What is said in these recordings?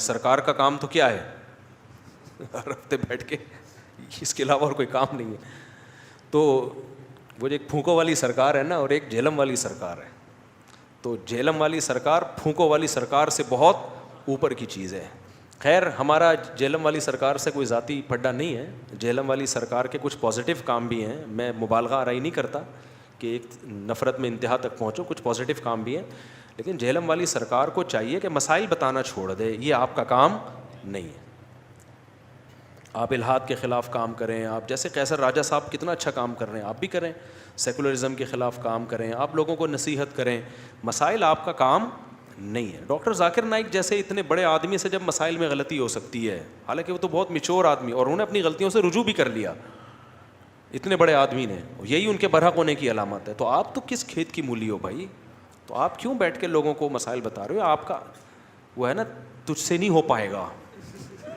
سرکار کا کام تو کیا ہے؟ ہر ہفتے بیٹھ کے، اس کے علاوہ اور کوئی کام نہیں ہے. تو وہ جو ایک پھونکوں والی سرکار ہے نا اور ایک جہلم والی سرکار ہے، تو جہلم والی سرکار پھونکوں والی سرکار سے بہت اوپر کی چیز ہے. خیر ہمارا جہلم والی سرکار سے کوئی ذاتی پھڈا نہیں ہے. جہلم والی سرکار کے کچھ پازیٹیو کام بھی ہیں، میں مبالغہ آرائی نہیں کرتا کہ ایک نفرت میں انتہا تک پہنچو، کچھ پازیٹیو کام بھی ہیں. لیکن جہلم والی سرکار کو چاہیے کہ مسائل بتانا چھوڑ دے، یہ آپ کا کام نہیں ہے. آپ الحاد کے خلاف کام کریں، آپ جیسے قیصر راجہ صاحب کتنا اچھا کام کر رہے ہیں، آپ بھی کریں. سیکولرزم کے خلاف کام کریں، آپ لوگوں کو نصیحت کریں. مسائل آپ کا کام نہیں ہے. ڈاکٹر ذاکر نائک جیسے اتنے بڑے آدمی سے جب مسائل میں غلطی ہو سکتی ہے، حالانکہ وہ تو بہت میچور آدمی، اور انہوں نے اپنی غلطیوں سے رجوع بھی کر لیا، اتنے بڑے آدمی نے، یہی ان کے برحق ہونے کی علامت ہے. تو آپ تو کس کھیت کی مولی ہو بھائی؟ تو آپ کیوں بیٹھ کے لوگوں کو مسائل بتا رہے ہو؟ آپ کا وہ ہے نا، تجھ سے نہیں ہو پائے گا،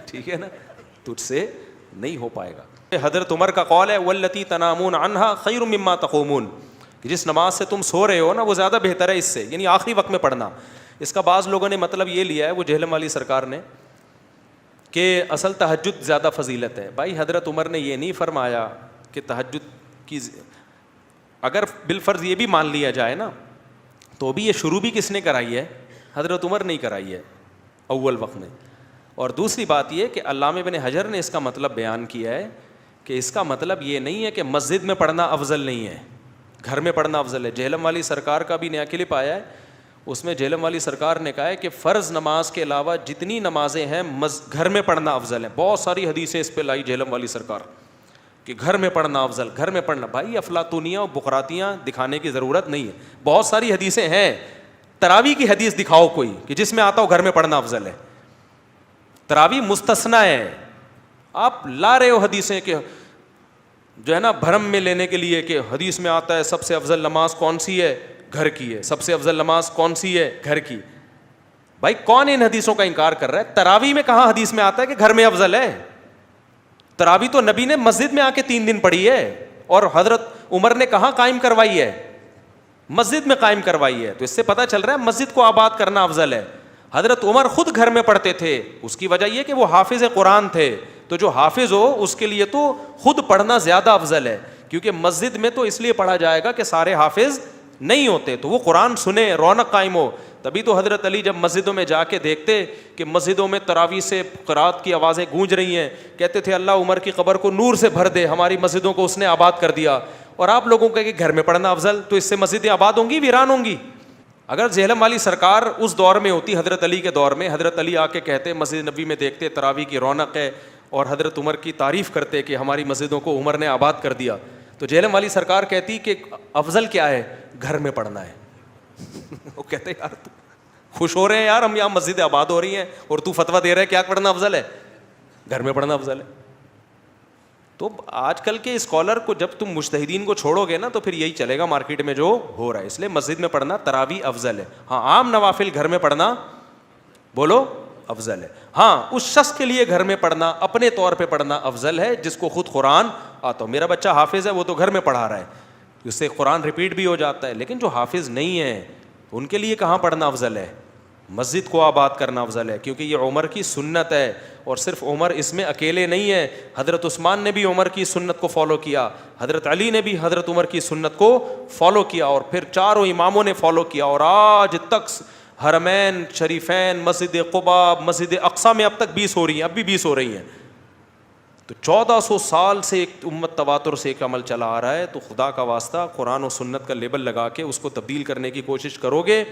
ٹھیک ہے نا، تجھ سے نہیں ہو پائے گا. حضرت عمر کا قول ہے واللتی تنامون عنہا خیر مما تقومون، کہ جس نماز سے تم سو رہے ہو نا وہ زیادہ بہتر ہے اس سے، یعنی آخری وقت میں پڑھنا. اس کا بعض لوگوں نے مطلب یہ لیا ہے، وہ جہلم والی سرکار نے، کہ اصل تہجد زیادہ فضیلت ہے. بھائی حضرت عمر نے یہ نہیں فرمایا کہ تہجد کی، اگر بالفرض یہ بھی مان لیا جائے نا تو بھی یہ شروع بھی کس نے کرائی ہے؟ حضرت عمر نہیں کرائی ہے اول وقت میں. اور دوسری بات یہ کہ علامہ ابن حجر نے اس کا مطلب بیان کیا ہے کہ اس کا مطلب یہ نہیں ہے کہ مسجد میں پڑھنا افضل نہیں ہے، گھر میں پڑھنا افضل ہے. جہلم والی سرکار کا بھی نیا کلپ آیا ہے، اس میں جہلم والی سرکار نے کہا ہے کہ فرض نماز کے علاوہ جتنی نمازیں ہیں گھر میں پڑھنا افضل ہے. بہت ساری حدیثیں اس پہ لائی جہلم والی سرکار کہ گھر میں پڑھنا افضل، گھر میں پڑھنا. بھائی افلاطونیاں اور بقراتیاں دکھانے کی ضرورت نہیں ہے، بہت ساری حدیثیں ہیں. تراویح کی حدیث دکھاؤ کوئی کہ جس میں آتا ہو گھر میں پڑھنا افضل ہے. تراویح مستثنا ہے. آپ لا رہے ہو حدیثیں کہ جو ہے نا بھرم میں لینے کے لیے کہ حدیث میں آتا ہے سب سے افضل نماز کون سی ہے؟ گھر کی ہے. سب سے افضل نماز کون سی ہے؟ گھر کی. بھائی کون ان حدیثوں کا انکار کر رہا ہے؟ تراویح میں کہاں حدیث میں آتا ہے کہ گھر میں افضل ہے؟ تراویح تو نبی نے مسجد میں آ کے 3 دن پڑھی ہے، اور حضرت عمر نے کہاں قائم کروائی ہے؟ مسجد میں قائم کروائی ہے. تو اس سے پتہ چل رہا ہے مسجد کو آباد کرنا افضل ہے. حضرت عمر خود گھر میں پڑھتے تھے، اس کی وجہ یہ کہ وہ حافظ قرآن تھے. تو جو حافظ ہو اس کے لیے تو خود پڑھنا زیادہ افضل ہے، کیونکہ مسجد میں تو اس لیے پڑھا جائے گا کہ سارے حافظ نہیں ہوتے، تو وہ قرآن سنے، رونق قائم ہو. تبھی تو حضرت علی جب مسجدوں میں جا کے دیکھتے کہ مسجدوں میں تراویح سے قرات کی آوازیں گونج رہی ہیں، کہتے تھے اللہ عمر کی قبر کو نور سے بھر دے، ہماری مسجدوں کو اس نے آباد کر دیا. اور آپ لوگوں کا کہ گھر میں پڑھنا افضل، تو اس سے مسجدیں آباد ہوں گی ویران ہوں گی؟ اگر جہلم والی سرکار اس دور میں ہوتی، حضرت علی کے دور میں، حضرت علی آ کے کہتے مسجد نبی میں دیکھتے تراویح کی رونق ہے، اور حضرت عمر کی تعریف کرتے کہ ہماری مسجدوں کو عمر نے آباد کر دیا، تو جہلم والی سرکار کہتی کہ افضل کیا ہے؟ گھر میں پڑھنا ہے. وہ کہتے یار تو خوش ہو رہے ہیں یار، ہم یہاں مسجدیں آباد ہو رہی ہیں اور تو فتویٰ دے رہا ہے کیا پڑھنا افضل ہے؟ گھر میں پڑھنا افضل ہے. تو آج کل کے اسکالر کو جب تم مجتہدین کو چھوڑو گے نا تو پھر یہی چلے گا مارکیٹ میں جو ہو رہا ہے. اس لیے مسجد میں پڑھنا تراویح افضل ہے. ہاں عام نوافل گھر میں پڑھنا بولو افضل ہے. ہاں اس شخص کے لیے گھر میں پڑھنا، اپنے طور پہ پڑھنا افضل ہے جس کو خود قرآن آتا ہو. میرا بچہ حافظ ہے، وہ تو گھر میں پڑھا رہا ہے، اس سے قرآن ریپیٹ بھی ہو جاتا ہے. لیکن جو حافظ نہیں ہے ان کے لیے کہاں پڑھنا افضل ہے؟ مسجد کو آباد کرنا افضل ہے، کیونکہ یہ عمر کی سنت ہے. اور صرف عمر اس میں اکیلے نہیں ہے، حضرت عثمان نے بھی عمر کی سنت کو فالو کیا، حضرت علی نے بھی حضرت عمر کی سنت کو فالو کیا، اور پھر چاروں اماموں نے فالو کیا. اور آج تک حرمین شریفین، مسجد قباء، مسجد اقصیٰ میں اب تک 20 ہو رہی ہیں، اب بھی 20 ہو رہی ہیں. تو 1400 سال سے ایک امت تواتر سے ایک عمل چلا آ رہا ہے. تو خدا کا واسطہ قرآن و سنت کا لیبل لگا کے اس کو تبدیل کرنے کی کوشش کرو گے،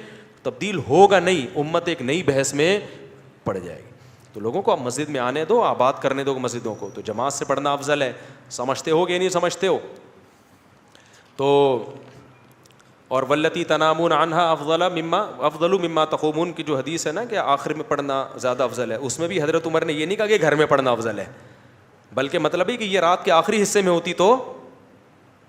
تبدیل ہوگا نہیں، امت ایک نئی بحث میں پڑ جائے گی. تو لوگوں کو اب مسجد میں آنے دو، آباد کرنے دو مسجدوں کو. تو جماعت سے پڑھنا افضل ہے، سمجھتے ہو کہ نہیں سمجھتے ہو؟ تو اور واللتی تنامون عنہا افضل مما تقومون کی جو حدیث ہے نا کہ آخر میں پڑھنا زیادہ افضل ہے، اس میں بھی حضرت عمر نے یہ نہیں کہا کہ گھر میں پڑھنا افضل ہے، بلکہ مطلب ہے کہ یہ رات کے آخری حصے میں ہوتی تو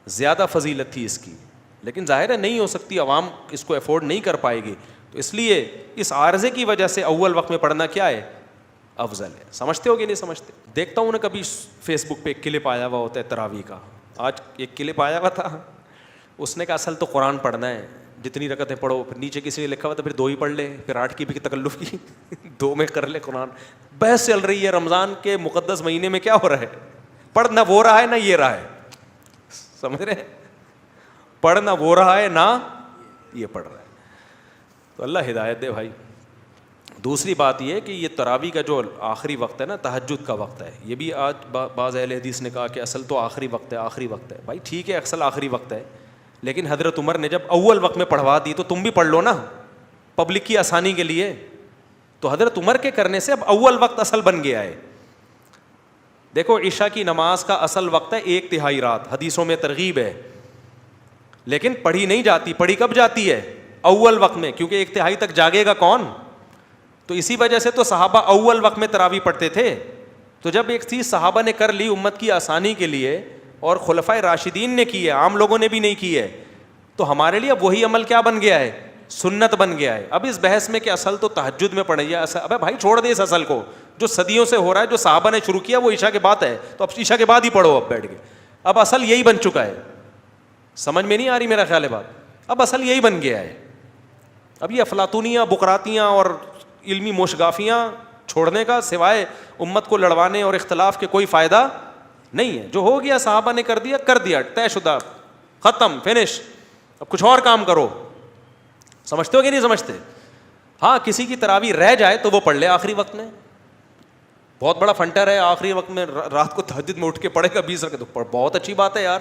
زیادہ فضیلت تھی اس کی. لیکن ظاہر ہے نہیں ہو سکتی، عوام اس کو افورڈ نہیں کر پائے گی، تو اس لیے اس عارضے کی وجہ سے اول وقت میں پڑھنا کیا ہے؟ افضل ہے. سمجھتے ہو کہ نہیں سمجھتے؟ دیکھتا ہوں نا کبھی فیس بک پہ ایک کلپ آیا ہوا ہوتا ہے تراویح کا. آج ایک کلپ آیا ہوا تھا، اس نے کہا اصل تو قرآن پڑھنا ہے. جتنی رکعتیں پڑھو. پھر نیچے کسی نے لکھا ہوا تھا پھر 2 ہی پڑھ لے, پھر 8 کی بھی تکلف کی 2 میں کر لے قرآن. بحث چل رہی ہے رمضان کے مقدس مہینے میں کیا ہو رہا ہے. پڑھ نہ وہ رہا ہے نہ یہ رہا ہے, سمجھ رہے ہیں, پڑھ نہ وہ رہا ہے نہ یہ پڑھ رہا ہے. تو اللہ ہدایت دے بھائی. دوسری بات یہ کہ یہ تراویح کا جو آخری وقت ہے نا, تہجد کا وقت ہے, یہ بھی آج بعض اہل حدیث نے کہا کہ اصل تو آخری وقت ہے, آخری وقت ہے. بھائی ٹھیک ہے اصل آخری وقت ہے, لیکن حضرت عمر نے جب اول وقت میں پڑھوا دی تو تم بھی پڑھ لو نا پبلک کی آسانی کے لیے. تو حضرت عمر کے کرنے سے اب اول وقت اصل بن گیا ہے. دیکھو عشاء کی نماز کا اصل وقت ہے 1/3 رات, حدیثوں میں ترغیب ہے, لیکن پڑھی نہیں جاتی. پڑھی کب جاتی ہے؟ اول وقت میں, کیونکہ 1/3 تک جاگے گا کون. تو اسی وجہ سے تو صحابہ اول وقت میں تراویح پڑھتے تھے. تو جب ایک چیز صحابہ نے کر لی امت کی آسانی کے لیے اور خلفائے راشدین نے کی ہے, عام لوگوں نے بھی نہیں کی ہے, تو ہمارے لیے اب وہی عمل کیا بن گیا ہے؟ سنت بن گیا ہے. اب اس بحث میں کہ اصل تو تہجد میں پڑھیں, ابے بھائی چھوڑ دے اس اصل کو جو صدیوں سے ہو رہا ہے, جو صحابہ نے شروع کیا وہ عشاء کے بعد ہے, تو اب عشاء کے بعد ہی پڑھو اب بیٹھ کے. اب اصل یہی بن چکا ہے. سمجھ میں نہیں آ رہی میرا خیال ہے بات. اب اصل یہی بن گیا ہے. اب یہ افلاطونیاں بقراتیاں اور علمی موشگافیاں چھوڑنے کا سوائے امت کو لڑوانے اور اختلاف کے کوئی فائدہ نہیں ہے. جو ہو گیا صحابہ نے کر دیا طے شدہ, ختم, فنش. اب کچھ اور کام کرو. سمجھتے ہو کہ نہیں سمجھتے؟ ہاں کسی کی تراویح رہ جائے تو وہ پڑھ لے آخری وقت میں. بہت بڑا فنٹر ہے آخری وقت میں رات کو تہجد میں اٹھ کے پڑھے گا 20 رکعت, بہت اچھی بات ہے یار.